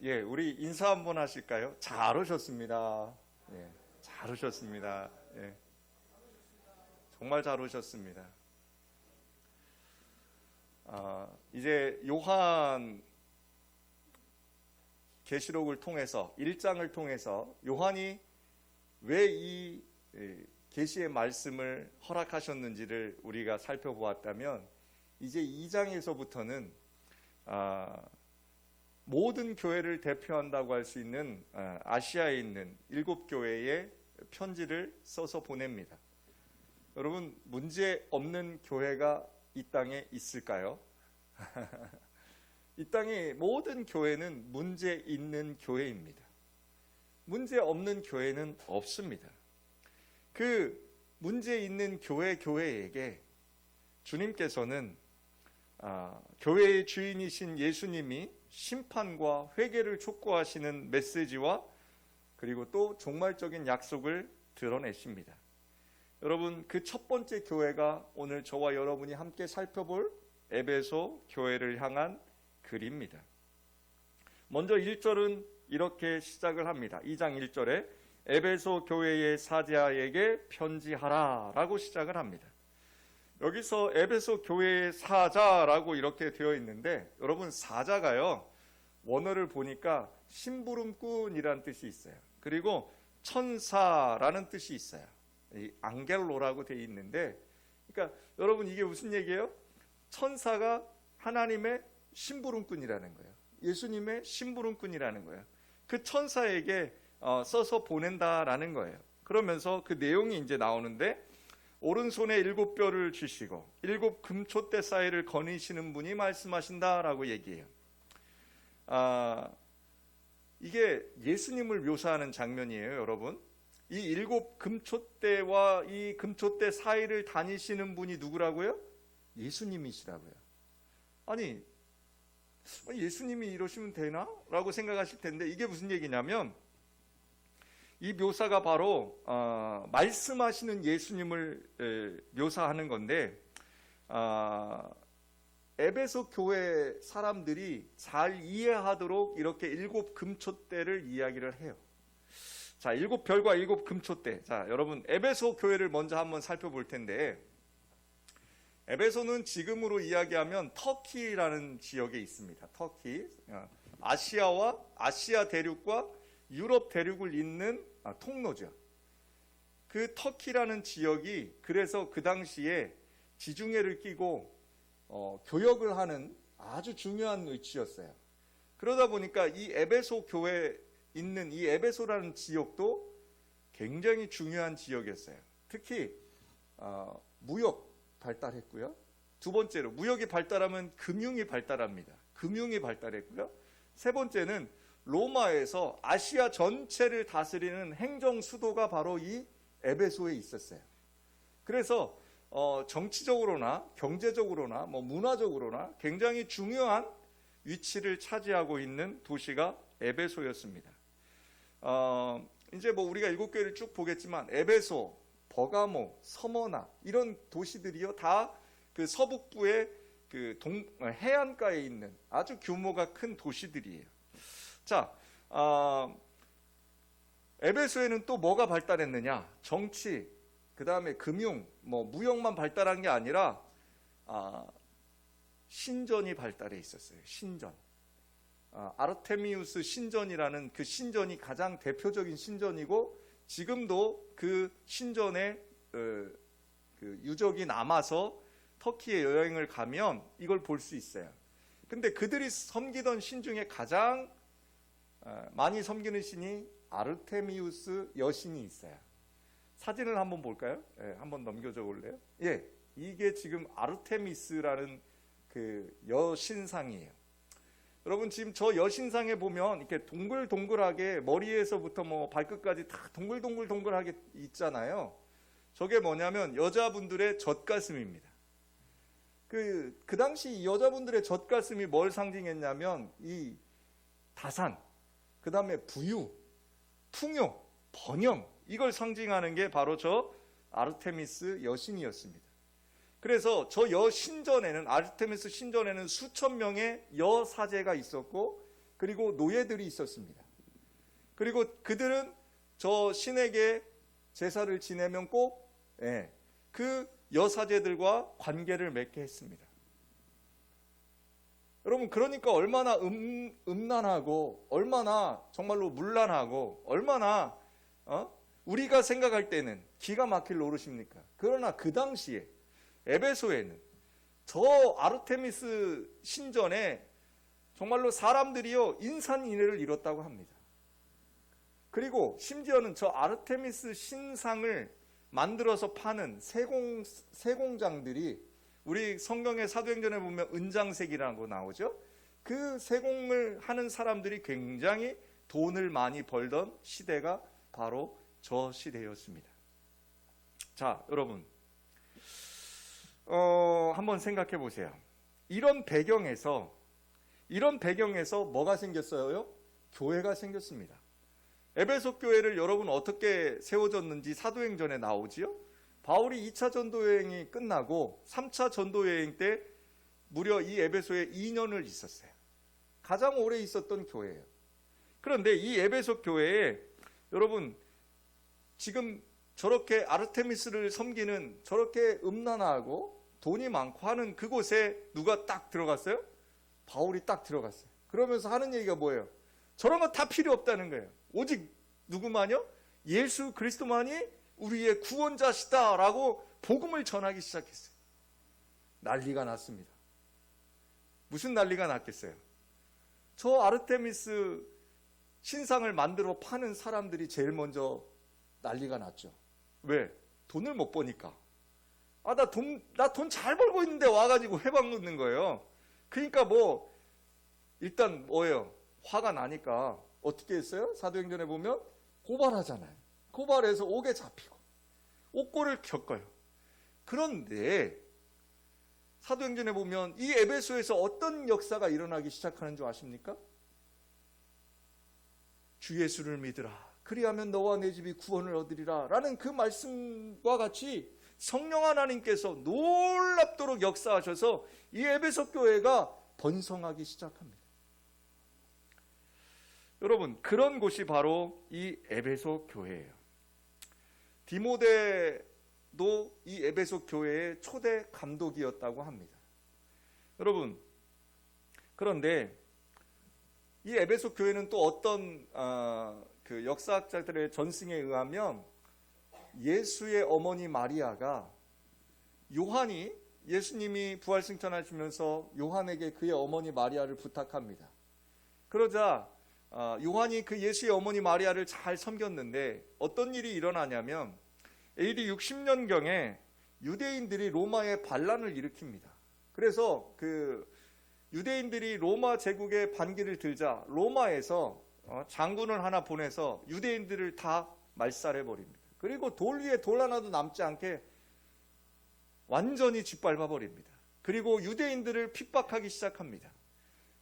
예, 우리 인사 한번 하실까요? 잘 오셨습니다. 예, 잘 오셨습니다. 예, 정말 잘 오셨습니다. 이제 요한 계시록을 통해서 1장을 통해서 요한이 왜 이 계시의 말씀을 허락하셨는지를 우리가 살펴보았다면 이제 2장에서부터는 모든 교회를 대표한다고 할 수 있는 아시아에 있는 7교회에 편지를 써서 보냅니다. 여러분, 문제 없는 교회가 이 땅에 있을까요? 이 땅의 모든 교회는 문제 있는 교회입니다. 문제 없는 교회는 없습니다. 그 문제 있는 교회에게 주님께서는 교회의 주인이신 예수님이 심판과 회개를 촉구하시는 메시지와 그리고 또 종말적인 약속을 드러내십니다. 여러분, 그 첫 번째 교회가 오늘 저와 여러분이 함께 살펴볼 에베소 교회를 향한 글입니다. 먼저 1절은 이렇게 시작을 합니다. 2장 1절에 에베소 교회의 사자에게 편지하라 라고 시작을 합니다. 여기서 에베소 교회의 사자라고 이렇게 되어 있는데, 여러분, 사자가요, 원어를 보니까 심부름꾼이라는 뜻이 있어요. 그리고 천사라는 뜻이 있어요. 이 앙겔로라고 되어 있는데, 그러니까 여러분, 이게 무슨 얘기예요? 천사가 하나님의 심부름꾼이라는 거예요. 예수님의 심부름꾼이라는 거예요. 그 천사에게 써서 보낸다라는 거예요. 그러면서 그 내용이 이제 나오는데, 오른손에 7뼈를 쥐시고 7 금촛대 사이를 거니시는 분이 말씀하신다라고 얘기해요. 이게 예수님을 묘사하는 장면이에요, 여러분. 이 7 금촛대와 이 금촛대 사이를 다니시는 분이 누구라고요? 예수님이시라고요. 아니 예수님이 이러시면 되나? 라고 생각하실 텐데, 이게 무슨 얘기냐면, 이 묘사가 바로 말씀하시는 예수님을 묘사하는 건데, 에베소 교회 사람들이 잘 이해하도록 이렇게 7 금촛대를 이야기를 해요. 자, 7별과 7 금촛대. 자, 여러분, 에베소 교회를 먼저 한번 살펴볼 텐데, 에베소는 지금으로 이야기하면 터키라는 지역에 있습니다. 터키, 아시아와 아시아 대륙과 유럽 대륙을 잇는 통로죠. 그 터키라는 지역이 그래서 그 당시에 지중해를 끼고 교역을 하는 아주 중요한 위치였어요. 그러다 보니까 이 에베소 교회에 있는 이 에베소라는 지역도 굉장히 중요한 지역이었어요. 특히 무역 발달했고요. 두 번째로, 무역이 발달하면 금융이 발달합니다. 금융이 발달했고요. 세 번째는 로마에서 아시아 전체를 다스리는 행정 수도가 바로 이 에베소에 있었어요. 그래서 정치적으로나 경제적으로나 문화적으로나 굉장히 중요한 위치를 차지하고 있는 도시가 에베소였습니다. 이제 우리가 7개를 쭉 보겠지만, 에베소, 버가모, 서머나 이런 도시들이요, 다 그 서북부의 그 해안가에 있는 아주 규모가 큰 도시들이에요. 자, 에베소에는 또 뭐가 발달했느냐? 정치, 그 다음에 금융, 무역만 발달한 게 아니라 신전이 발달해 있었어요. 신전. 아르테미우스 신전이라는 그 신전이 가장 대표적인 신전이고, 지금도 그 신전의 그 유적이 남아서 터키에 여행을 가면 이걸 볼 수 있어요. 근데 그들이 섬기던 신 중에 가장 많이 섬기는 신이 아르테미우스 여신이 있어요. 사진을 한번 볼까요? 예, 한번 넘겨줘 볼래요? 예, 이게 지금 아르테미스라는 그 여신상이에요. 여러분, 지금 저 여신상에 보면 이렇게 동글동글하게 머리에서부터 발끝까지 다 동글동글하게 있잖아요. 저게 뭐냐면 여자분들의 젖가슴입니다. 그 당시 여자분들의 젖가슴이 뭘 상징했냐면 이 다산, 그 다음에 부유, 풍요, 번영, 이걸 상징하는 게 바로 저 아르테미스 여신이었습니다. 그래서 저 여신전에는, 아르테미스 신전에는 수천 명의 여사제가 있었고, 그리고 노예들이 있었습니다. 그리고 그들은 저 신에게 제사를 지내면 꼭 그 여사제들과 관계를 맺게 했습니다. 여러분, 그러니까 얼마나 음란하고 얼마나 정말로 문란하고 얼마나 우리가 생각할 때는 기가 막힐 노릇입니까? 그러나 그 당시에 에베소에는 저 아르테미스 신전에 정말로 사람들이요 인산인해를 이뤘다고 합니다. 그리고 심지어는 저 아르테미스 신상을 만들어서 파는 세공장들이 우리 성경의 사도행전에 보면 은장색이라고 나오죠. 그 세공을 하는 사람들이 굉장히 돈을 많이 벌던 시대가 바로 저 시대였습니다. 자, 여러분, 한번 생각해 보세요. 이런 배경에서 뭐가 생겼어요? 교회가 생겼습니다. 에베소 교회를 여러분 어떻게 세워졌는지 사도행전에 나오지요. 바울이 2차 전도여행이 끝나고 3차 전도여행 때 무려 이 에베소에 2년을 있었어요. 가장 오래 있었던 교회예요. 그런데 이 에베소 교회에 여러분 지금 저렇게 아르테미스를 섬기는 저렇게 음란하고 돈이 많고 하는 그곳에 누가 딱 들어갔어요? 바울이 딱 들어갔어요. 그러면서 하는 얘기가 뭐예요? 저런 거 다 필요 없다는 거예요. 오직 누구만요? 예수 그리스도만이 우리의 구원자시다라고 복음을 전하기 시작했어요. 난리가 났습니다. 무슨 난리가 났겠어요? 저 아르테미스 신상을 만들어 파는 사람들이 제일 먼저 난리가 났죠. 왜? 돈을 못 버니까. 나 돈 잘 벌고 있는데 와가지고 회방 놓는 거예요. 그러니까 일단 뭐예요? 화가 나니까 어떻게 했어요? 사도행전에 보면 고발하잖아요. 고발해서 옥에 잡히고 옥고를 겪어요. 그런데 사도행전에 보면 이 에베소에서 어떤 역사가 일어나기 시작하는 줄 아십니까? 주 예수를 믿으라. 그리하면 너와 내 집이 구원을 얻으리라. 라는 그 말씀과 같이 성령 하나님께서 놀랍도록 역사하셔서 이 에베소 교회가 번성하기 시작합니다. 여러분, 그런 곳이 바로 이 에베소 교회예요. 디모데도 이 에베소 교회의 초대 감독이었다고 합니다. 여러분, 그런데 이 에베소 교회는 또 어떤 그 역사학자들의 전승에 의하면 예수의 어머니 마리아가 요한이 예수님이 부활승천하시면서 요한에게 그의 어머니 마리아를 부탁합니다. 그러자 요한이 그 예수의 어머니 마리아를 잘 섬겼는데 어떤 일이 일어나냐면 AD 60년경에 유대인들이 로마에 반란을 일으킵니다. 그래서 그 유대인들이 로마 제국의 반기를 들자 로마에서 장군을 하나 보내서 유대인들을 다 말살해버립니다. 그리고 돌 위에 돌 하나도 남지 않게 완전히 짓밟아버립니다. 그리고 유대인들을 핍박하기 시작합니다.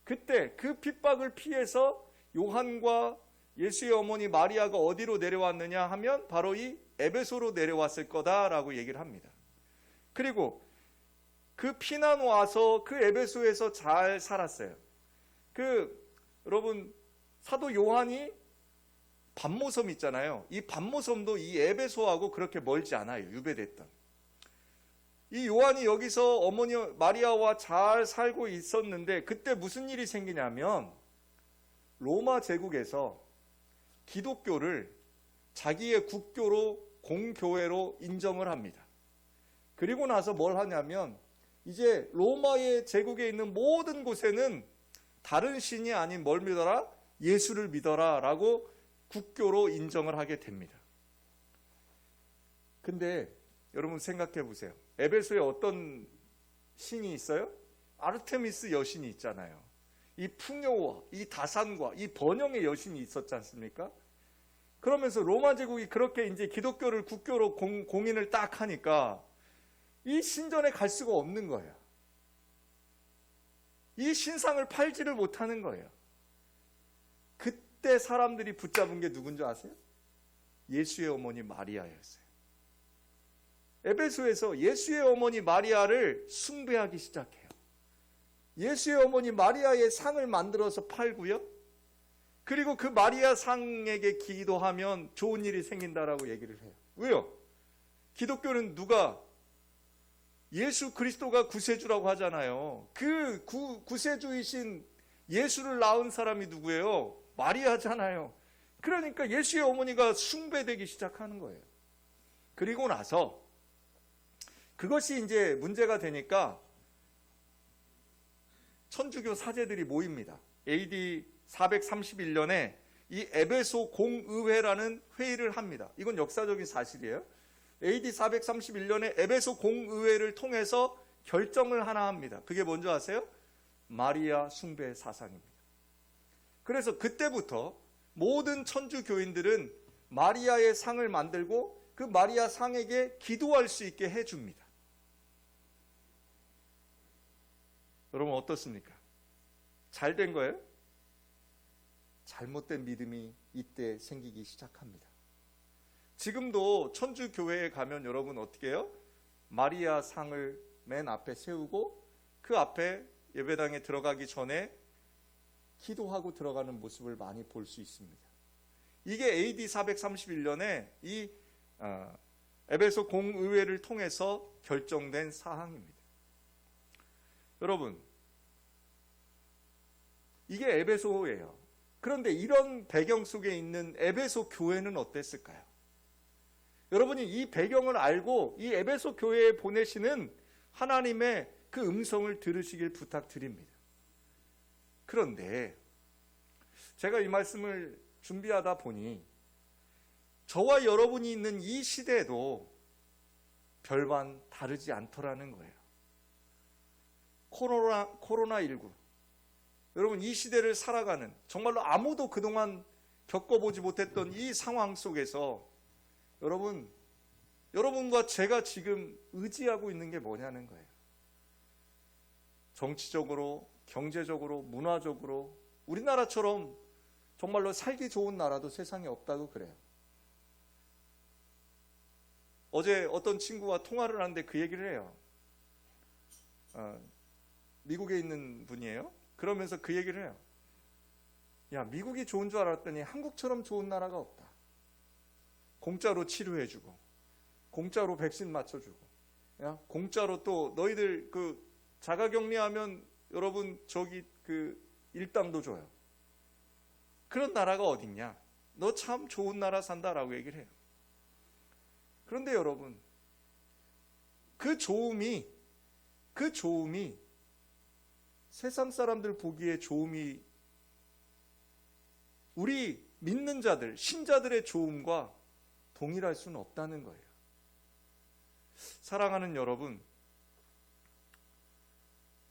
그때 그 핍박을 피해서 요한과 예수의 어머니 마리아가 어디로 내려왔느냐 하면 바로 이 에베소로 내려왔을 거다라고 얘기를 합니다. 그리고 그 피난 와서 그 에베소에서 잘 살았어요. 여러분 사도 요한이 반모섬 있잖아요. 이 반모섬도 이 에베소하고 그렇게 멀지 않아요. 유배됐던. 이 요한이 여기서 어머니 마리아와 잘 살고 있었는데 그때 무슨 일이 생기냐면 로마 제국에서 기독교를 자기의 국교로 공교회로 인정을 합니다. 그리고 나서 뭘 하냐면 이제 로마의 제국에 있는 모든 곳에는 다른 신이 아닌 뭘 믿어라? 예수를 믿어라 라고 국교로 인정을 하게 됩니다. 근데 여러분 생각해 보세요. 에베소에 어떤 신이 있어요? 아르테미스 여신이 있잖아요. 이 풍요와 이 다산과 이 번영의 여신이 있었지 않습니까? 그러면서 로마 제국이 그렇게 이제 기독교를 국교로 공인을 딱 하니까 이 신전에 갈 수가 없는 거예요. 이 신상을 팔지를 못하는 거예요. 그때 사람들이 붙잡은 게 누군지 아세요? 예수의 어머니 마리아였어요. 에베소에서 예수의 어머니 마리아를 숭배하기 시작해요. 예수의 어머니 마리아의 상을 만들어서 팔고요. 그리고 그 마리아 상에게 기도하면 좋은 일이 생긴다라고 얘기를 해요. 왜요? 기독교는 누가 예수 그리스도가 구세주라고 하잖아요. 그 구세주이신 예수를 낳은 사람이 누구예요? 마리아잖아요. 그러니까 예수의 어머니가 숭배되기 시작하는 거예요. 그리고 나서 그것이 이제 문제가 되니까 천주교 사제들이 모입니다. AD 431년에 이 에베소 공의회라는 회의를 합니다. 이건 역사적인 사실이에요. AD 431년에 에베소 공의회를 통해서 결정을 하나 합니다. 그게 뭔지 아세요? 마리아 숭배 사상입니다. 그래서 그때부터 모든 천주교인들은 마리아의 상을 만들고 그 마리아 상에게 기도할 수 있게 해줍니다. 여러분 어떻습니까? 잘 된 거예요? 잘못된 믿음이 이때 생기기 시작합니다. 지금도 천주교회에 가면 여러분 어떻게 해요? 마리아 상을 맨 앞에 세우고 그 앞에 예배당에 들어가기 전에 기도하고 들어가는 모습을 많이 볼 수 있습니다. 이게 AD 431년에 이 에베소 공의회를 통해서 결정된 사항입니다. 여러분, 이게 에베소예요. 그런데 이런 배경 속에 있는 에베소 교회는 어땠을까요? 여러분이 이 배경을 알고 이 에베소 교회에 보내시는 하나님의 그 음성을 들으시길 부탁드립니다. 그런데 제가 이 말씀을 준비하다 보니 저와 여러분이 있는 이 시대도 별반 다르지 않더라는 거예요. 코로나19 여러분 이 시대를 살아가는 정말로 아무도 그동안 겪어보지 못했던 이 상황 속에서 여러분과 제가 지금 의지하고 있는 게 뭐냐는 거예요. 정치적으로, 경제적으로, 문화적으로 우리나라처럼 정말로 살기 좋은 나라도 세상에 없다고 그래요. 어제 어떤 친구와 통화를 하는데 그 얘기를 해요. 미국에 있는 분이에요. 그러면서 그 얘기를 해요. 야, 미국이 좋은 줄 알았더니 한국처럼 좋은 나라가 없다. 공짜로 치료해주고, 공짜로 백신 맞춰주고, 야, 공짜로 또 너희들 그 자가격리하면 여러분 저기 그 일당도 줘요. 그런 나라가 어딨냐? 너 참 좋은 나라 산다라고 얘기를 해요. 그런데 여러분, 그 좋음이 세상 사람들 보기에 좋음이 우리 믿는 자들, 신자들의 좋음과 동일할 수는 없다는 거예요. 사랑하는 여러분,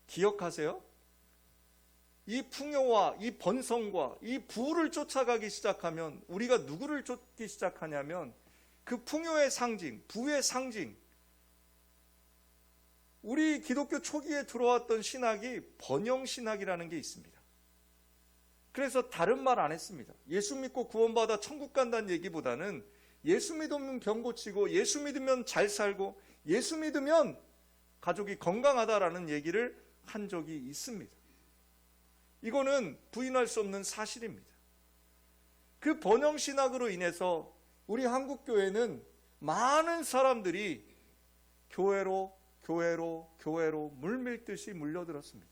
기억하세요? 이 풍요와 이 번성과 이 부를 쫓아가기 시작하면 우리가 누구를 쫓기 시작하냐면 그 풍요의 상징, 부의 상징, 우리 기독교 초기에 들어왔던 신학이 번영신학이라는 게 있습니다. 그래서 다른 말 안 했습니다. 예수 믿고 구원받아 천국 간다는 얘기보다는 예수 믿으면 병 고치고 예수 믿으면 잘 살고 예수 믿으면 가족이 건강하다라는 얘기를 한 적이 있습니다. 이거는 부인할 수 없는 사실입니다. 그 번영신학으로 인해서 우리 한국교회는 많은 사람들이 교회로 물밀듯이 물려들었습니다.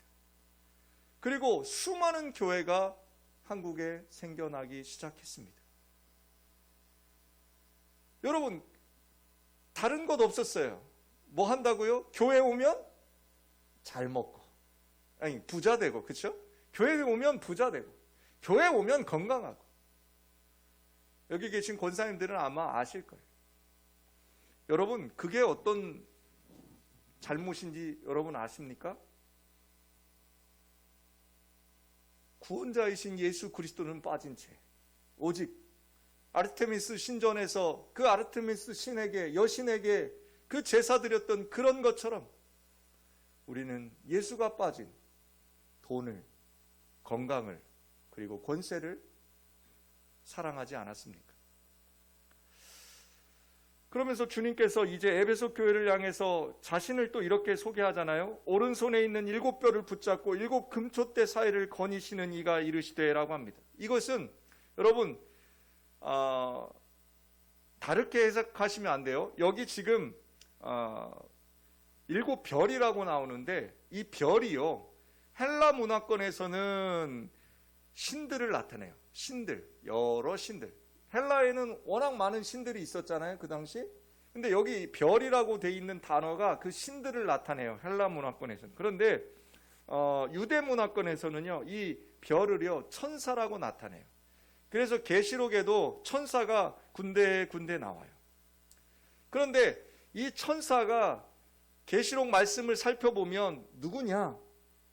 그리고 수많은 교회가 한국에 생겨나기 시작했습니다. 여러분, 다른 것 없었어요. 뭐 한다고요? 교회 오면 잘 먹고, 아니 부자 되고, 그렇죠? 교회 오면 부자 되고, 교회 오면 건강하고. 여기 계신 권사님들은 아마 아실 거예요. 여러분, 그게 어떤 잘못인지 여러분 아십니까? 구원자이신 예수 그리스도는 빠진 채 오직 아르테미스 신전에서 그 아르테미스 신에게, 여신에게 그 제사 드렸던 그런 것처럼 우리는 예수가 빠진 돈을, 건강을, 그리고 권세를 사랑하지 않았습니까? 그러면서 주님께서 이제 에베소 교회를 향해서 자신을 또 이렇게 소개하잖아요. 오른손에 있는 7뼈를 붙잡고 7 금촛대 사이를 거니시는 이가 이르시되라고 합니다. 이것은 여러분 다르게 해석하시면 안 돼요. 여기 지금 7 별이라고 나오는데 이 별이요, 헬라 문화권에서는 신들을 나타내요. 신들, 여러 신들. 헬라에는 워낙 많은 신들이 있었잖아요, 그 당시. 근데 여기 별이라고 돼 있는 단어가 그 신들을 나타내요, 헬라 문화권에서는. 그런데 유대 문화권에서는요, 이 별을요 천사라고 나타내요. 그래서 계시록에도 천사가 군데 나와요. 그런데 이 천사가 계시록 말씀을 살펴보면 누구냐?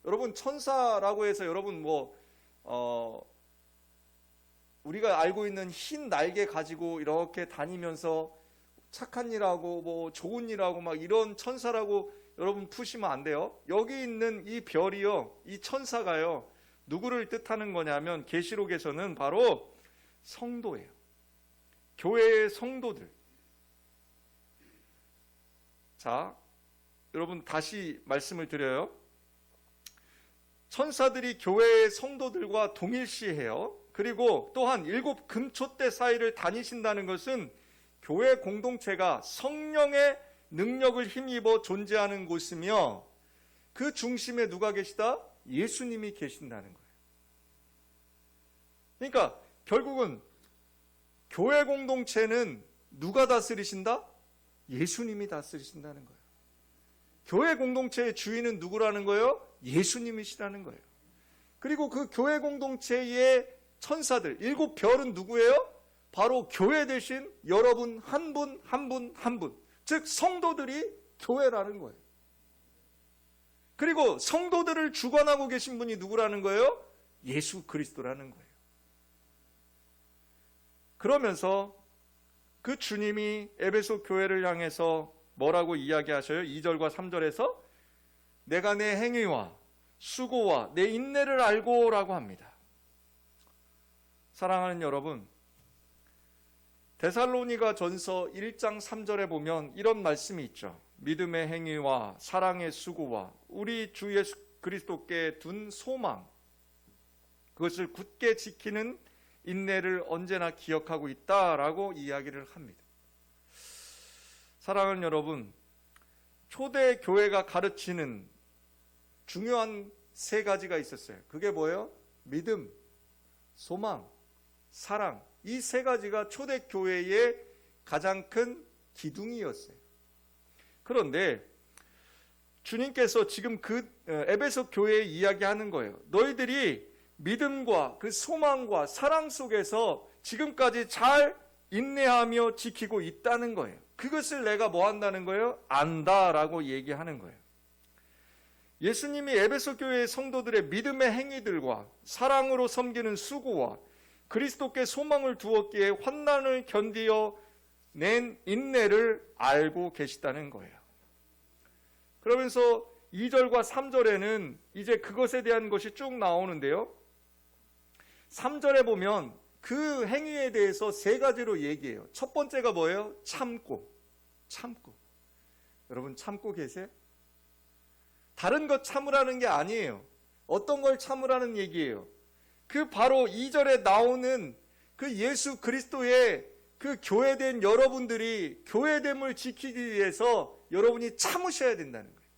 여러분, 천사라고 해서 여러분 우리가 알고 있는 흰 날개 가지고 이렇게 다니면서 착한 일하고 좋은 일하고 막 이런 천사라고 여러분 푸시면 안 돼요. 여기 있는 이 별이요, 이 천사가요, 누구를 뜻하는 거냐면 계시록에서는 바로 성도예요. 교회의 성도들. 자, 여러분 다시 말씀을 드려요. 천사들이 교회의 성도들과 동일시해요. 그리고 또한 7 금촛대 사이를 다니신다는 것은 교회 공동체가 성령의 능력을 힘입어 존재하는 곳이며 그 중심에 누가 계시다? 예수님이 계신다는 거예요. 그러니까 결국은 교회 공동체는 누가 다스리신다? 예수님이 다스리신다는 거예요. 교회 공동체의 주인은 누구라는 거예요? 예수님이시라는 거예요. 그리고 그 교회 공동체의 천사들 7 별은 누구예요? 바로 교회 대신 여러분 한 분 한 분 한 분, 즉 성도들이 교회라는 거예요. 그리고 성도들을 주관하고 계신 분이 누구라는 거예요? 예수 그리스도라는 거예요. 그러면서 그 주님이 에베소 교회를 향해서 뭐라고 이야기하셔요? 2절과 3절에서 내가 내 행위와 수고와 내 인내를 알고 라고 합니다. 사랑하는 여러분, 데살로니가 전서 1장 3절에 보면 이런 말씀이 있죠. 믿음의 행위와 사랑의 수고와 우리 주 예수 그리스도께 둔 소망, 그것을 굳게 지키는 인내를 언제나 기억하고 있다라고 이야기를 합니다. 사랑하는 여러분, 초대 교회가 가르치는 중요한 3가지가 있었어요. 그게 뭐예요? 믿음, 소망, 사랑. 이 3가지가 초대 교회의 가장 큰 기둥이었어요. 그런데 주님께서 지금 그 에베소 교회에 이야기하는 거예요. 너희들이 믿음과 그 소망과 사랑 속에서 지금까지 잘 인내하며 지키고 있다는 거예요. 그것을 내가 뭐 한다는 거예요? 안다라고 얘기하는 거예요. 예수님이 에베소 교회의 성도들의 믿음의 행위들과 사랑으로 섬기는 수고와 그리스도께 소망을 두었기에 환난을 견디어 낸 인내를 알고 계시다는 거예요. 그러면서 2절과 3절에는 이제 그것에 대한 것이 쭉 나오는데요. 3절에 보면 그 행위에 대해서 3가지로 얘기해요. 첫 번째가 뭐예요? 참고. 여러분 참고 계세요? 다른 것 참으라는 게 아니에요. 어떤 걸 참으라는 얘기예요? 그 바로 2절에 나오는 그 예수 그리스도의 그 교회된 여러분들이 교회됨을 지키기 위해서 여러분이 참으셔야 된다는 거예요.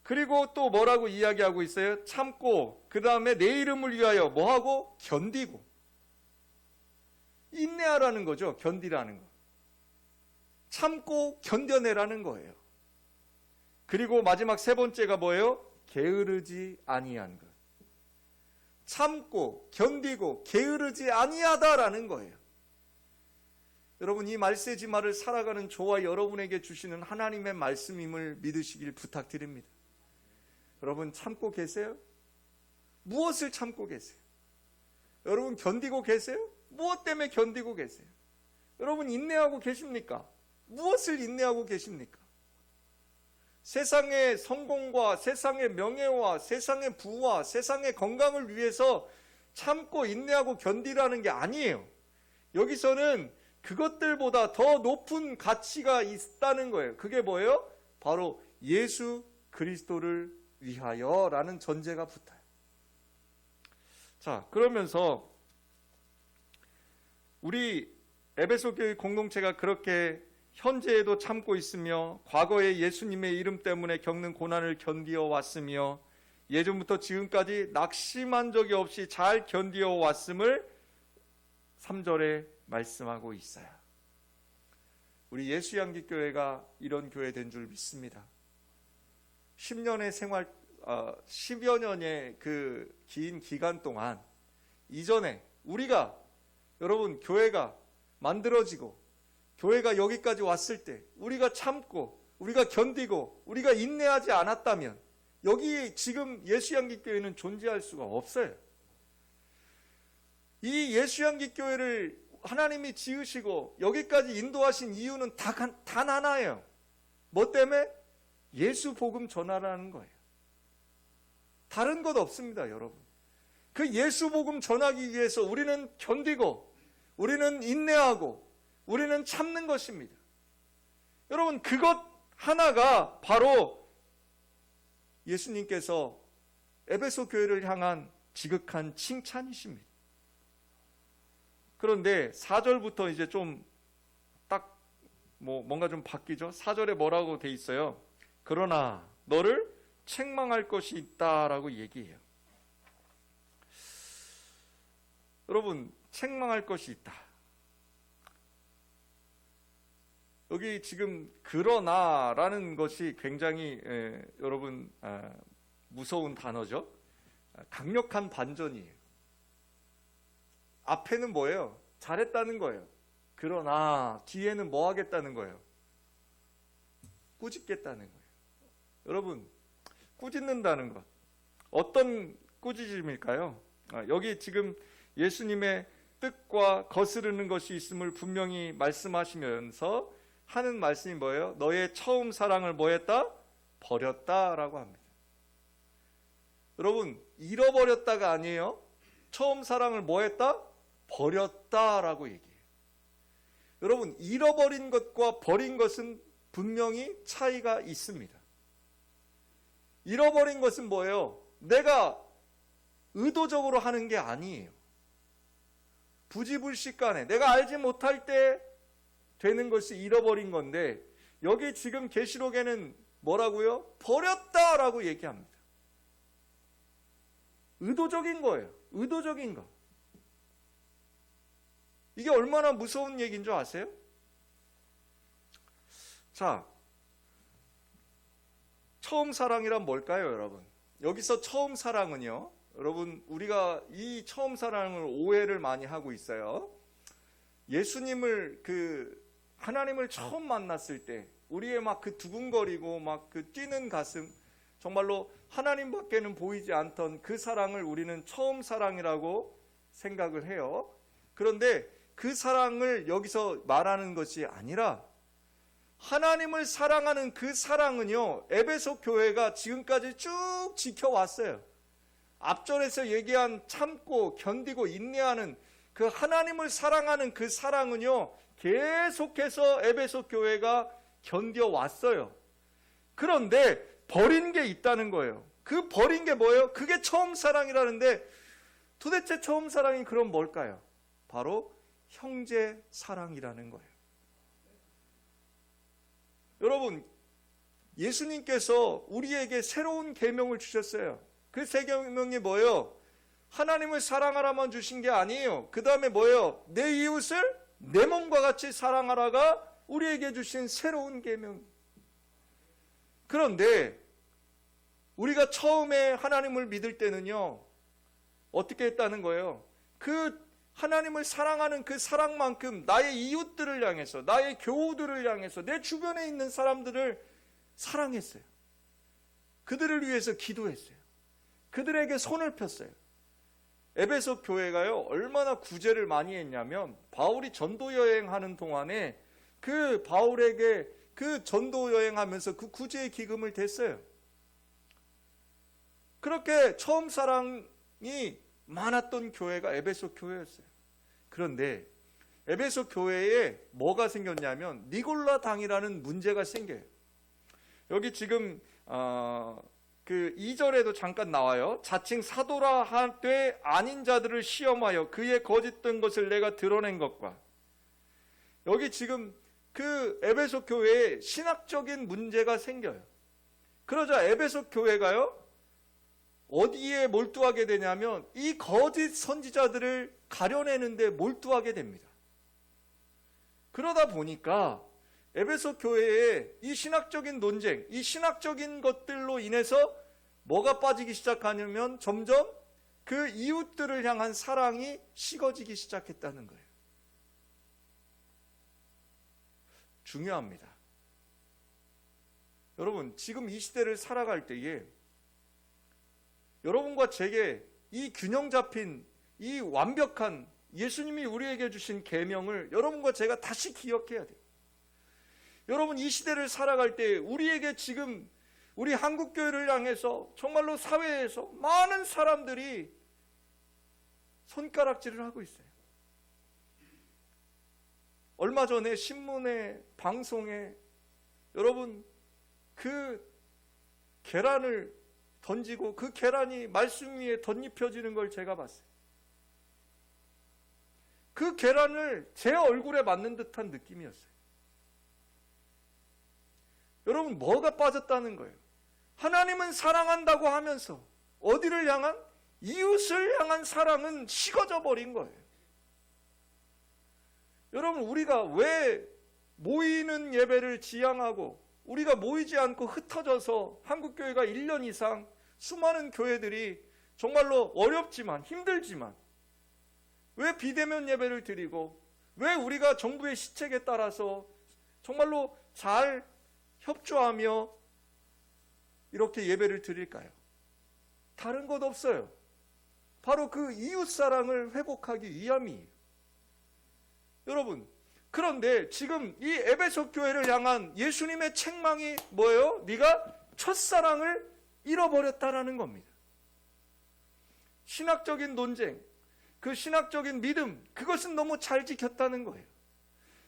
그리고 또 뭐라고 이야기하고 있어요? 참고, 그 다음에 내 이름을 위하여 뭐하고? 견디고. 인내하라는 거죠. 견디라는 거. 참고 견뎌내라는 거예요. 그리고 마지막 3번째가 뭐예요? 게으르지 아니한 것. 참고 견디고 게으르지 아니하다라는 거예요. 여러분, 이 말세지마를 살아가는 저와 여러분에게 주시는 하나님의 말씀임을 믿으시길 부탁드립니다. 여러분 참고 계세요? 무엇을 참고 계세요? 여러분 견디고 계세요? 무엇 때문에 견디고 계세요? 여러분 인내하고 계십니까? 무엇을 인내하고 계십니까? 세상의 성공과 세상의 명예와 세상의 부와 세상의 건강을 위해서 참고 인내하고 견디라는 게 아니에요. 여기서는 그것들보다 더 높은 가치가 있다는 거예요. 그게 뭐예요? 바로 예수 그리스도를 위하여라는 전제가 붙어요. 자, 그러면서 우리 에베소 교회 공동체가 그렇게 현재에도 참고 있으며 과거에 예수님의 이름 때문에 겪는 고난을 견디어 왔으며 예전부터 지금까지 낙심한 적이 없이 잘 견디어 왔음을 3절에 말씀하고 있어요. 우리 예수양기교회가 이런 교회 된 줄 믿습니다. 10년의 생활, 10여 년의 그 긴 기간 동안 이전에 우리가 여러분 교회가 만들어지고 교회가 여기까지 왔을 때 우리가 참고 우리가 견디고 우리가 인내하지 않았다면 여기 지금 예수양기교회는 존재할 수가 없어요. 이 예수양기교회를 하나님이 지으시고 여기까지 인도하신 이유는 단 하나예요. 뭐 때문에? 예수 복음 전하라는 거예요. 다른 것 없습니다, 여러분. 그 예수 복음 전하기 위해서 우리는 견디고 우리는 인내하고 우리는 참는 것입니다. 여러분, 그것 하나가 바로 예수님께서 에베소 교회를 향한 지극한 칭찬이십니다. 그런데 4절부터 이제 좀 딱 뭔가 좀 바뀌죠. 4절에 뭐라고 돼 있어요? 그러나 너를 책망할 것이 있다라고 얘기해요. 여러분, 책망할 것이 있다. 여기 지금 그러나라는 것이 굉장히 여러분 무서운 단어죠. 강력한 반전이에요. 앞에는 뭐예요? 잘했다는 거예요. 그러나 뒤에는 뭐 하겠다는 거예요? 꾸짖겠다는 거예요. 여러분, 꾸짖는다는 것, 어떤 꾸짖음일까요? 여기 지금 예수님의 뜻과 거스르는 것이 있음을 분명히 말씀하시면서 하는 말씀이 뭐예요? 너의 처음 사랑을 뭐 했다? 버렸다라고 합니다. 여러분, 잃어버렸다가 아니에요. 처음 사랑을 뭐 했다? 버렸다라고 얘기해요. 여러분, 잃어버린 것과 버린 것은 분명히 차이가 있습니다. 잃어버린 것은 뭐예요? 내가 의도적으로 하는 게 아니에요. 부지불식간에 내가 알지 못할 때 되는 것이 잃어버린 건데, 여기 지금 계시록에는 뭐라고요? 버렸다라고 얘기합니다. 의도적인 거예요. 의도적인 거. 이게 얼마나 무서운 얘기인 줄 아세요? 자, 처음 사랑이란 뭘까요, 여러분? 여기서 처음 사랑은요, 여러분, 우리가 이 처음 사랑을 오해를 많이 하고 있어요. 예수님을 하나님을 처음 만났을 때 우리의 막 그 두근거리고 막 그 뛰는 가슴, 정말로 하나님밖에는 보이지 않던 그 사랑을 우리는 처음 사랑이라고 생각을 해요. 그런데 그 사랑을 여기서 말하는 것이 아니라 하나님을 사랑하는 그 사랑은요, 에베소 교회가 지금까지 쭉 지켜왔어요. 앞절에서 얘기한 참고 견디고 인내하는 그 하나님을 사랑하는 그 사랑은요, 계속해서 에베소 교회가 견뎌왔어요. 그런데 버린 게 있다는 거예요. 그 버린 게 뭐예요? 그게 처음 사랑이라는데, 도대체 처음 사랑이 그럼 뭘까요? 바로 형제 사랑이라는 거예요. 여러분, 예수님께서 우리에게 새로운 계명을 주셨어요. 그 새 계명이 뭐예요? 하나님을 사랑하라만 주신 게 아니에요. 그 다음에 뭐예요? 내 이웃을 내 몸과 같이 사랑하라가 우리에게 주신 새로운 계명. 그런데 우리가 처음에 하나님을 믿을 때는요, 어떻게 했다는 거예요? 그 하나님을 사랑하는 그 사랑만큼 나의 이웃들을 향해서, 나의 교우들을 향해서, 내 주변에 있는 사람들을 사랑했어요. 그들을 위해서 기도했어요. 그들에게 손을 폈어요. 에베소 교회가요, 얼마나 구제를 많이 했냐면, 바울이 전도 여행하는 동안에 그 바울에게 그 전도 여행하면서 그 구제의 기금을 댔어요. 그렇게 처음 사랑이 많았던 교회가 에베소 교회였어요. 그런데 에베소 교회에 뭐가 생겼냐면 니골라당이라는 문제가 생겨요. 여기 지금 그 2절에도 잠깐 나와요. 자칭 사도라 하되 아닌 자들을 시험하여 그의 거짓된 것을 내가 드러낸 것과, 여기 지금 그 에베소 교회에 신학적인 문제가 생겨요. 그러자 에베소 교회가요, 어디에 몰두하게 되냐면 이 거짓 선지자들을 가려내는데 몰두하게 됩니다. 그러다 보니까 에베소 교회에 이 신학적인 논쟁, 이 신학적인 것들로 인해서 뭐가 빠지기 시작하냐면 점점 그 이웃들을 향한 사랑이 식어지기 시작했다는 거예요. 중요합니다. 여러분, 지금 이 시대를 살아갈 때에 여러분과 제게 이 균형 잡힌, 이 완벽한 예수님이 우리에게 주신 계명을 여러분과 제가 다시 기억해야 돼요. 여러분, 이 시대를 살아갈 때 우리에게 지금 우리 한국교회를 향해서 정말로 사회에서 많은 사람들이 손가락질을 하고 있어요. 얼마 전에 신문에, 방송에 여러분 그 계란을 던지고 그 계란이 말씀 위에 덧입혀지는 걸 제가 봤어요. 그 계란을 제 얼굴에 맞는 듯한 느낌이었어요. 여러분, 뭐가 빠졌다는 거예요? 하나님은 사랑한다고 하면서 어디를 향한? 이웃을 향한 사랑은 식어져 버린 거예요. 여러분, 우리가 왜 모이는 예배를 지향하고 우리가 모이지 않고 흩어져서 한국교회가 1년 이상 수많은 교회들이 정말로 어렵지만 힘들지만 왜 비대면 예배를 드리고 왜 우리가 정부의 시책에 따라서 정말로 잘 협조하며 이렇게 예배를 드릴까요? 다른 것 없어요. 바로 그 이웃사랑을 회복하기 위함이에요. 여러분, 그런데 지금 이 에베소 교회를 향한 예수님의 책망이 뭐예요? 네가 첫사랑을 잃어버렸다라는 겁니다. 신학적인 논쟁, 그 신학적인 믿음, 그것은 너무 잘 지켰다는 거예요.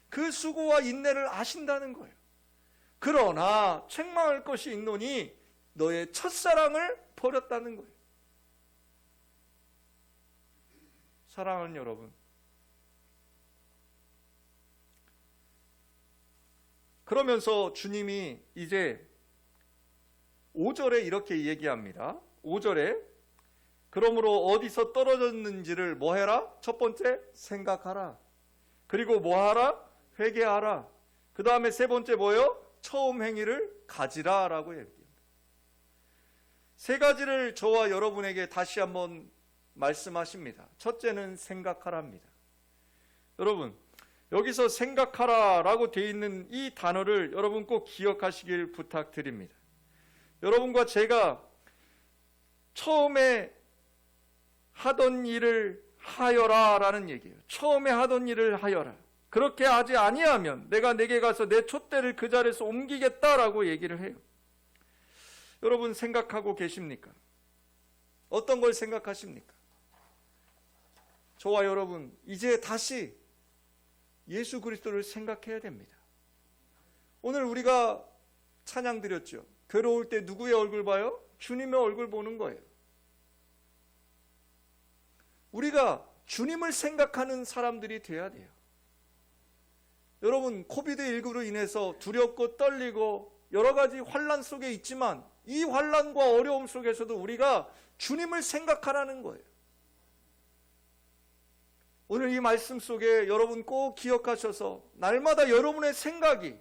그 수고와 인내를 아신다는 거예요. 그러나 책망할 것이 있노니 너의 첫사랑을 버렸다는 거예요. 사랑하는 여러분, 그러면서 주님이 이제 5절에 이렇게 얘기합니다. 5절에 그러므로 어디서 떨어졌는지를 뭐 해라? 첫 번째, 생각하라. 그리고 뭐 하라? 회개하라. 그 다음에 세 번째 뭐예요? 처음 행위를 가지라 라고 얘기합니다. 세 가지를 저와 여러분에게 다시 한번 말씀하십니다. 첫째는 생각하라입니다. 여러분, 여기서 생각하라 라고 되어 있는 이 단어를 여러분 꼭 기억하시길 부탁드립니다. 여러분과 제가 처음에 하던 일을 하여라 라는 얘기예요. 처음에 하던 일을 하여라. 그렇게 하지 아니하면 내가 내게 가서 내 촛대를 그 자리에서 옮기겠다라고 얘기를 해요. 여러분, 생각하고 계십니까? 어떤 걸 생각하십니까? 저와 여러분, 이제 다시 예수 그리스도를 생각해야 됩니다. 오늘 우리가 찬양 드렸죠. 괴로울 때 누구의 얼굴 봐요? 주님의 얼굴 보는 거예요. 우리가 주님을 생각하는 사람들이 돼야 돼요. 여러분, 코비드19로 인해서 두렵고 떨리고 여러 가지 환난 속에 있지만 이 환난과 어려움 속에서도 우리가 주님을 생각하라는 거예요. 오늘 이 말씀 속에 여러분 꼭 기억하셔서 날마다 여러분의 생각이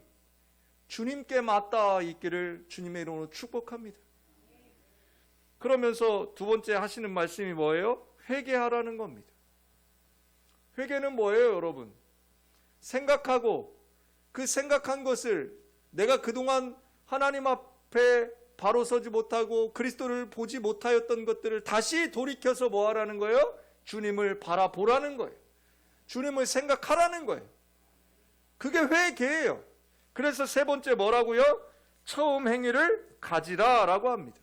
주님께 맞닿아 있기를 주님의 이름으로 축복합니다. 그러면서 두 번째 하시는 말씀이 뭐예요? 회개하라는 겁니다. 회개는 뭐예요, 여러분? 생각하고 그 생각한 것을 내가 그동안 하나님 앞에 바로 서지 못하고 그리스도를 보지 못하였던 것들을 다시 돌이켜서 뭐 하라는 거예요? 주님을 바라보라는 거예요. 주님을 생각하라는 거예요. 그게 회개예요. 그래서 세 번째 뭐라고요? 처음 행위를 가지라 라고 합니다.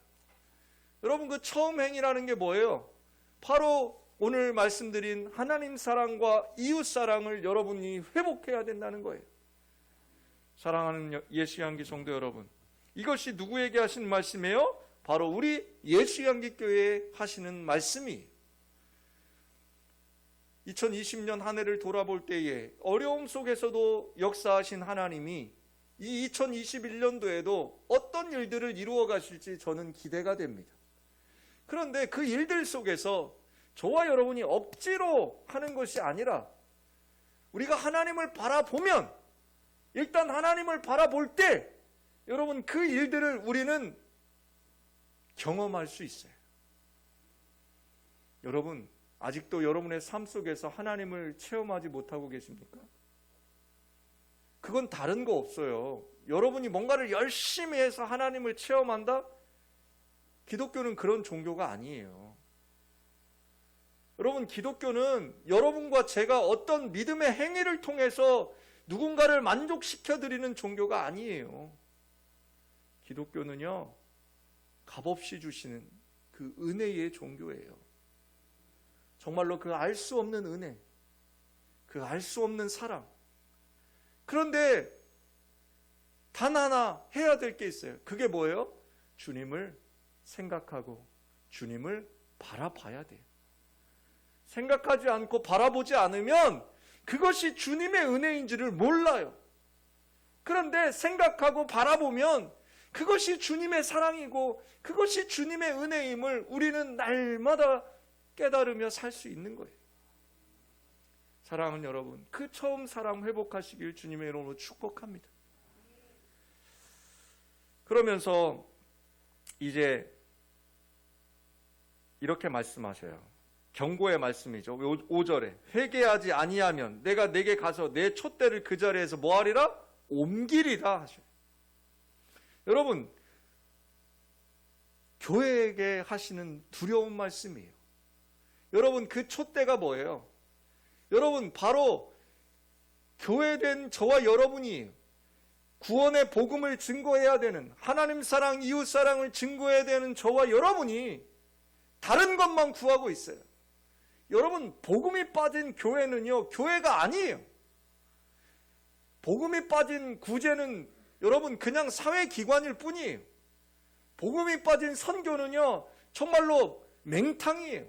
여러분, 그 처음 행위라는 게 뭐예요? 바로 오늘 말씀드린 하나님 사랑과 이웃 사랑을 여러분이 회복해야 된다는 거예요. 사랑하는 예수향기 성도 여러분, 이것이 누구에게 하신 말씀이에요? 바로 우리 예수향기 교회에 하시는 말씀이 2020년 한 해를 돌아볼 때에 어려움 속에서도 역사하신 하나님이 이 2021년도에도 어떤 일들을 이루어 가실지 저는 기대가 됩니다. 그런데 그 일들 속에서 저와 여러분이 억지로 하는 것이 아니라 우리가 하나님을 바라보면, 일단 하나님을 바라볼 때 여러분 그 일들을 우리는 경험할 수 있어요. 여러분 아직도 여러분의 삶 속에서 하나님을 체험하지 못하고 계십니까? 그건 다른 거 없어요. 여러분이 뭔가를 열심히 해서 하나님을 체험한다? 기독교는 그런 종교가 아니에요. 여러분, 기독교는 여러분과 제가 어떤 믿음의 행위를 통해서 누군가를 만족시켜 드리는 종교가 아니에요. 기독교는요, 값없이 주시는 그 은혜의 종교예요. 정말로 그 알 수 없는 은혜, 그 알 수 없는 사랑. 그런데 단 하나 해야 될 게 있어요. 그게 뭐예요? 주님을 생각하고 주님을 바라봐야 돼요. 생각하지 않고 바라보지 않으면 그것이 주님의 은혜인지를 몰라요. 그런데 생각하고 바라보면 그것이 주님의 사랑이고 그것이 주님의 은혜임을 우리는 날마다 깨달으며 살 수 있는 거예요. 사랑하는 여러분, 그 처음 사랑 회복하시길 주님의 이름으로 축복합니다. 그러면서 이제 이렇게 말씀하셔요. 경고의 말씀이죠. 5절에 회개하지 아니하면 내가 내게 가서 내 촛대를 그 자리에서 뭐하리라? 옮기리라 하셔요. 여러분, 교회에게 하시는 두려운 말씀이에요. 여러분, 그 촛대가 뭐예요? 여러분, 바로 교회된 저와 여러분이 구원의 복음을 증거해야 되는, 하나님 사랑, 이웃 사랑을 증거해야 되는 저와 여러분이 다른 것만 구하고 있어요. 여러분, 복음이 빠진 교회는요, 교회가 아니에요. 복음이 빠진 구제는 여러분 그냥 사회기관일 뿐이에요. 복음이 빠진 선교는요, 정말로 맹탕이에요.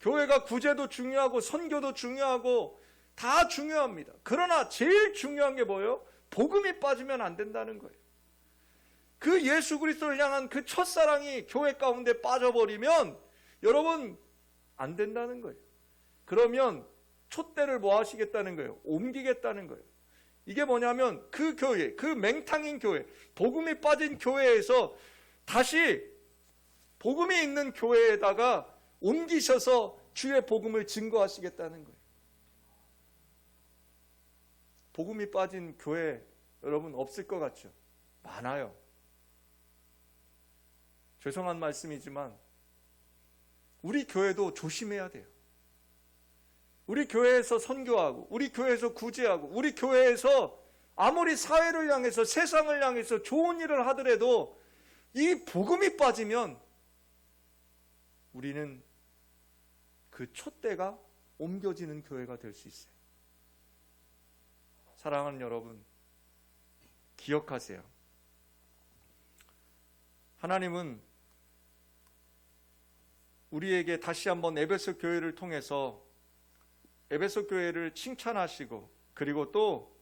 교회가 구제도 중요하고 선교도 중요하고 다 중요합니다. 그러나 제일 중요한 게 뭐예요? 복음이 빠지면 안 된다는 거예요. 그 예수 그리스도를 향한 그 첫사랑이 교회 가운데 빠져버리면 여러분 안 된다는 거예요. 그러면 촛대를 뭐 하시겠다는 거예요? 옮기겠다는 거예요. 이게 뭐냐면 그 교회, 그 맹탕인 교회, 복음이 빠진 교회에서 다시 복음이 있는 교회에다가 옮기셔서 주의 복음을 증거하시겠다는 거예요. 복음이 빠진 교회 여러분 없을 것 같죠? 많아요. 죄송한 말씀이지만 우리 교회도 조심해야 돼요. 우리 교회에서 선교하고 우리 교회에서 구제하고 우리 교회에서 아무리 사회를 향해서 세상을 향해서 좋은 일을 하더라도 이 복음이 빠지면 우리는 그 촛대가 옮겨지는 교회가 될 수 있어요. 사랑하는 여러분, 기억하세요. 하나님은 우리에게 다시 한번 에베소 교회를 통해서 에베소 교회를 칭찬하시고 그리고 또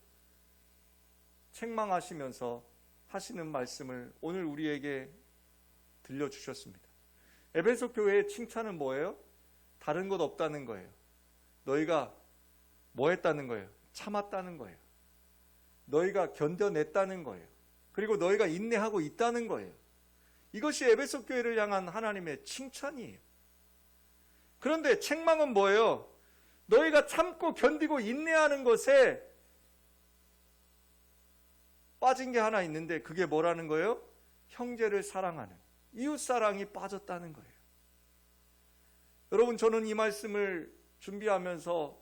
책망하시면서 하시는 말씀을 오늘 우리에게 들려주셨습니다. 에베소 교회의 칭찬은 뭐예요? 다른 것 없다는 거예요. 너희가 뭐 했다는 거예요? 참았다는 거예요. 너희가 견뎌냈다는 거예요. 그리고 너희가 인내하고 있다는 거예요. 이것이 에베소 교회를 향한 하나님의 칭찬이에요. 그런데 책망은 뭐예요? 너희가 참고 견디고 인내하는 것에 빠진 게 하나 있는데 그게 뭐라는 거예요? 형제를 사랑하는, 이웃 사랑이 빠졌다는 거예요. 여러분, 저는 이 말씀을 준비하면서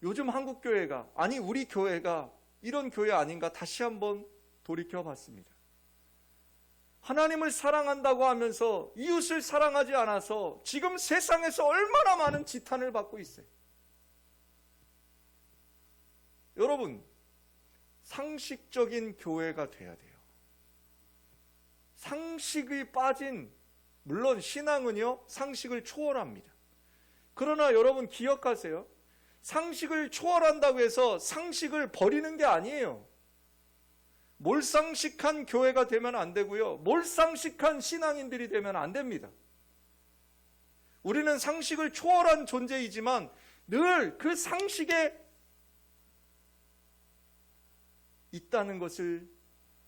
요즘 한국 교회가, 아니 우리 교회가 이런 교회 아닌가 다시 한번 돌이켜 봤습니다. 하나님을 사랑한다고 하면서 이웃을 사랑하지 않아서 지금 세상에서 얼마나 많은 지탄을 받고 있어요. 여러분, 상식적인 교회가 돼야 돼요. 상식이 빠진, 물론 신앙은요, 상식을 초월합니다. 그러나 여러분 기억하세요. 상식을 초월한다고 해서 상식을 버리는 게 아니에요. 몰상식한 교회가 되면 안 되고요. 몰상식한 신앙인들이 되면 안 됩니다. 우리는 상식을 초월한 존재이지만 늘 그 상식에 있다는 것을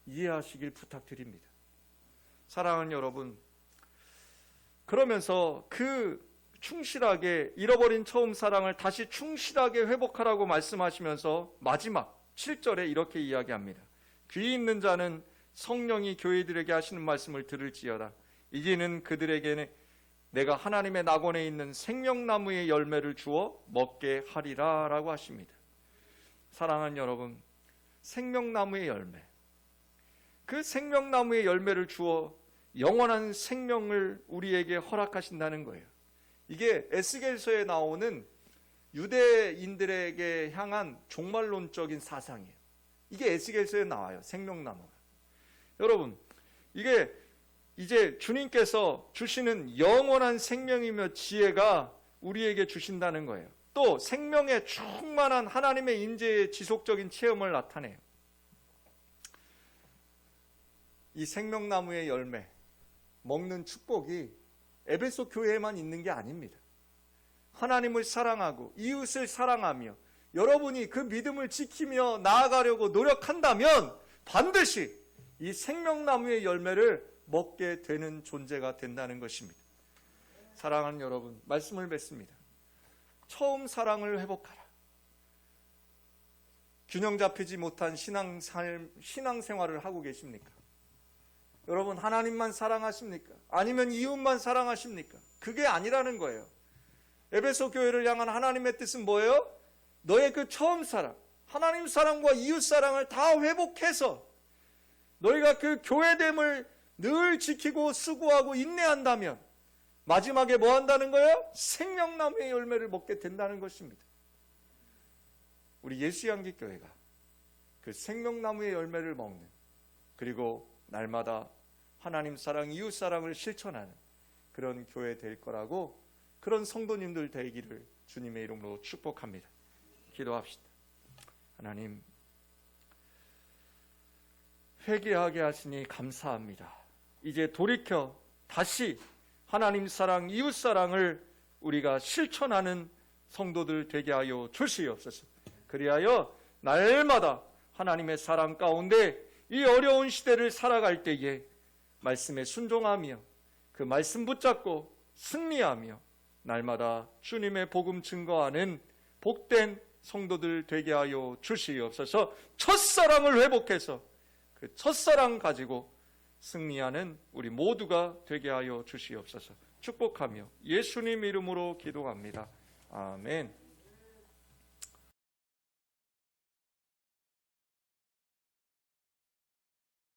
이해하시길 부탁드립니다. 사랑하는 여러분, 그러면서 그 충실하게 잃어버린 처음 사랑을 다시 충실하게 회복하라고 말씀하시면서 마지막 7절에 이렇게 이야기합니다. 귀 있는 자는 성령이 교회들에게 하시는 말씀을 들을지어다. 이제는 그들에게는 내가 하나님의 낙원에 있는 생명나무의 열매를 주어 먹게 하리라 라고 하십니다. 사랑하는 여러분, 생명나무의 열매, 그 생명나무의 열매를 주어 영원한 생명을 우리에게 허락하신다는 거예요. 이게 에스겔서에 나오는 유대인들에게 향한 종말론적인 사상이에요. 이게 에스겔서에 나와요. 생명나무가. 여러분, 이게 이제 주님께서 주시는 영원한 생명이며 지혜가 우리에게 주신다는 거예요. 또 생명에 충만한 하나님의 임재의 지속적인 체험을 나타내요. 이 생명나무의 열매, 먹는 축복이 에베소 교회에만 있는 게 아닙니다. 하나님을 사랑하고 이웃을 사랑하며 여러분이 그 믿음을 지키며 나아가려고 노력한다면 반드시 이 생명나무의 열매를 먹게 되는 존재가 된다는 것입니다. 사랑하는 여러분, 말씀을 맺습니다. 처음 사랑을 회복하라. 균형 잡히지 못한 신앙생활을 하고 계십니까? 여러분, 하나님만 사랑하십니까? 아니면 이웃만 사랑하십니까? 그게 아니라는 거예요. 에베소 교회를 향한 하나님의 뜻은 뭐예요? 너의 그 처음 사랑, 하나님 사랑과 이웃 사랑을 다 회복해서 너희가 그 교회됨을 늘 지키고 수고하고 인내한다면 마지막에 뭐 한다는 거예요? 생명나무의 열매를 먹게 된다는 것입니다. 우리 예수양기 교회가 그 생명나무의 열매를 먹는, 그리고 날마다 하나님 사랑, 이웃 사랑을 실천하는 그런 교회 될 거라고, 그런 성도님들 되기를 주님의 이름으로 축복합니다. 기도합시다. 하나님, 회개하게 하시니 감사합니다. 이제 돌이켜 다시 하나님 사랑, 이웃 사랑을 우리가 실천하는 성도들 되게 하여 주시옵소서. 그리하여 날마다 하나님의 사랑 가운데 이 어려운 시대를 살아갈 때에 말씀에 순종하며 그 말씀 붙잡고 승리하며 날마다 주님의 복음 증거하는 복된 성도들 되게 하여 주시옵소서. 첫사랑을 회복해서 그 첫사랑 가지고 승리하는 우리 모두가 되게 하여 주시옵소서. 축복하며 예수님 이름으로 기도합니다. 아멘.